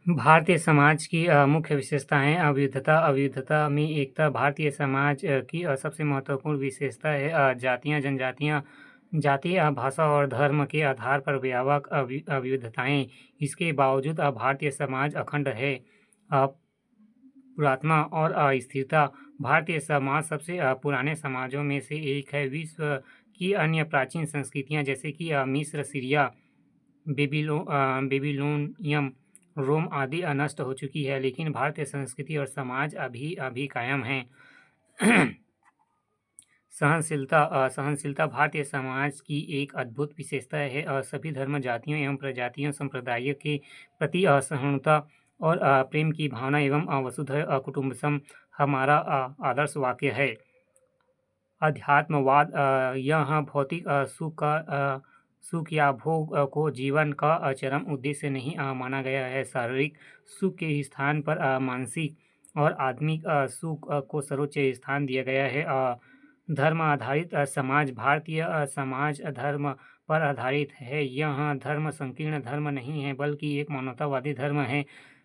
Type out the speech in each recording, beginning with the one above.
भारतीय समाज की मुख्य विशेषताएँ विविधता में एकता। भारतीय समाज की सबसे महत्वपूर्ण विशेषता है जातियाँ, जनजातियाँ, जाति, भाषा और धर्म के आधार पर व्यापक विविधताएँ। इसके बावजूद भारतीय समाज अखंड है। पुरातनता और स्थिरता। भारतीय समाज सबसे पुराने समाजों में से एक है। विश्व की अन्य प्राचीन संस्कृतियाँ जैसे कि मिस्र, सीरिया, बेबीलोनियम, रोम आदि नष्ट हो चुकी है, लेकिन भारतीय संस्कृति और समाज अभी अभी कायम हैं। सहनशीलता भारतीय समाज की एक अद्भुत विशेषता है। सभी धर्म, जातियों एवं प्रजातियों संप्रदायों के प्रति सहिष्णुता और प्रेम की भावना एवं वसुधैव कुटुम्बकम हमारा आदर्श वाक्य है। अध्यात्मवाद यह भौतिक सुख या भोग को जीवन का चरम उद्देश्य नहीं माना गया है। शारीरिक सुख के स्थान पर मानसिक और आत्मिक सुख को सर्वोच्च स्थान दिया गया है। धर्म आधारित समाज भारतीय समाज धर्म पर आधारित है। यह धर्म संकीर्ण धर्म नहीं है, बल्कि एक मानवतावादी धर्म है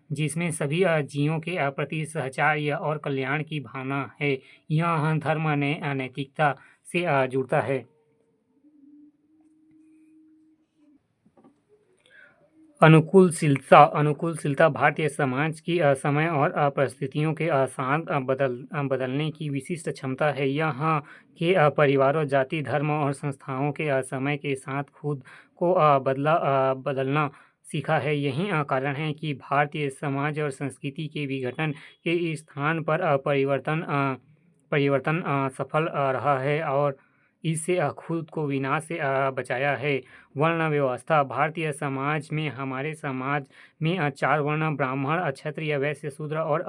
जिसमें सभी जीवों के प्रति सहचार्य और कल्याण की भावना है। यह धर्म नैतिकता से जुड़ता है। अनुकूलशीलता भारतीय समाज की समय और परिस्थितियों के साथ बदलने की विशिष्ट क्षमता है। यहाँ के परिवारों, जाति, धर्म और संस्थाओं के समय के साथ खुद को बदलना सीखा है। यही कारण है कि भारतीय समाज और संस्कृति के विघटन के स्थान पर परिवर्तन सफल रहा है और इससे खुद को विनाश से बचाया है। वर्ण व्यवस्था भारतीय समाज में हमारे समाज में 4 वर्ण ब्राह्मण, क्षत्रिय, वैश्य, शूद्र और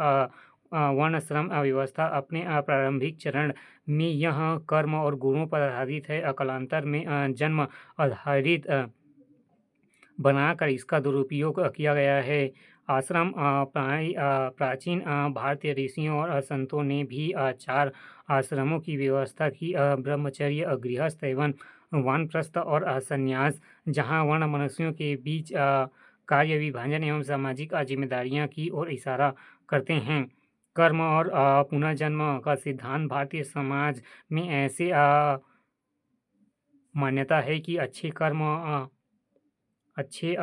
वर्णाश्रम व्यवस्था अपने प्रारंभिक चरण में यह कर्म और गुणों पर आधारित है। कालांतर में जन्म आधारित बनाकर इसका दुरुपयोग किया गया है। आश्रम प्राचीन भारतीय ऋषियों और संतों ने भी 4 आश्रमों की व्यवस्था की। ब्रह्मचर्य, गृहस्थ एवं वानप्रस्थ और संन्यास, जहाँ वर्ण मनुष्यों के बीच कार्य विभाजन एवं सामाजिक जिम्मेदारियां की ओर इशारा करते हैं। कर्म और पुनर्जन्म का सिद्धांत भारतीय समाज में ऐसे मान्यता है कि अच्छे कर्म अच्छे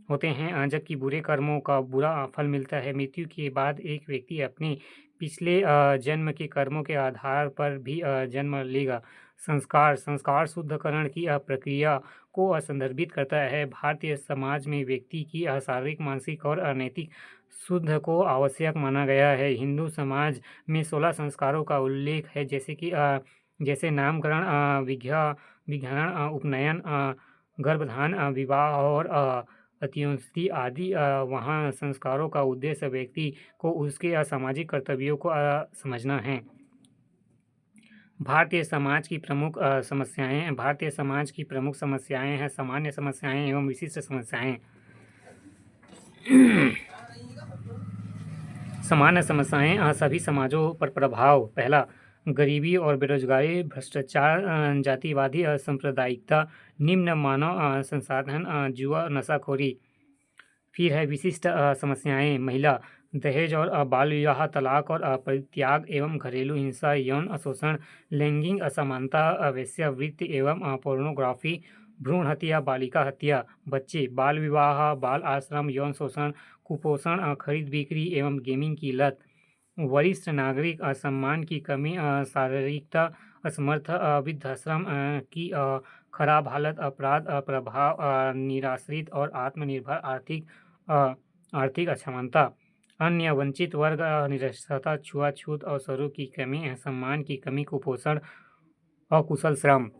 होते हैं, जबकि बुरे कर्मों का बुरा फल मिलता है। मृत्यु के बाद एक व्यक्ति अपने पिछले जन्म के कर्मों के आधार पर भी जन्म लेगा। संस्कार शुद्धकरण की प्रक्रिया को संदर्भित करता है। भारतीय समाज में व्यक्ति की शारीरिक, मानसिक और नैतिक शुद्ध को आवश्यक माना गया है। हिंदू समाज में 16 संस्कारों का उल्लेख है, जैसे नामकरण, विज्ञान, उपनयन, गर्भधान, विवाह और अंत्येष्टि आदि। वहाँ संस्कारों का उद्देश्य व्यक्ति को उसके सामाजिक कर्तव्यों को समझना है। भारतीय समाज की प्रमुख समस्याएं हैं सामान्य समस्याएं एवं विशिष्ट समस्याएं। सामान्य समस्याएं सभी समाजों पर प्रभाव। पहला, गरीबी और बेरोजगारी, भ्रष्टाचार, जातिवादी सांप्रदायिकता, निम्न मानव संसाधन, जुआ, नशाखोरी। फिर है विशिष्ट समस्याएं। महिला, दहेज और बाल विवाह, तलाक और परित्याग एवं घरेलू हिंसा, यौन शोषण, लैंगिक असमानता, वेश्यावृत्ति एवं पोर्नोग्राफी, भ्रूण हत्या, बालिका हत्या, बच्चे, बाल विवाह, बाल आश्रम, यौन शोषण, कुपोषण, खरीद बिक्री एवं गेमिंग की लत। वरिष्ठ नागरिक सम्मान की कमी, शारीरिकता, असमर्थ, वृद्धाश्रम की खराब हालत, अपराध प्रभाव, निराश्रित और आत्मनिर्भर आर्थिक असमानता। अन्य वंचित वर्ग, निरक्षरता, छुआछूत, अवसरों की कमी, सम्मान की कमी, कुपोषण, अकुशल श्रम।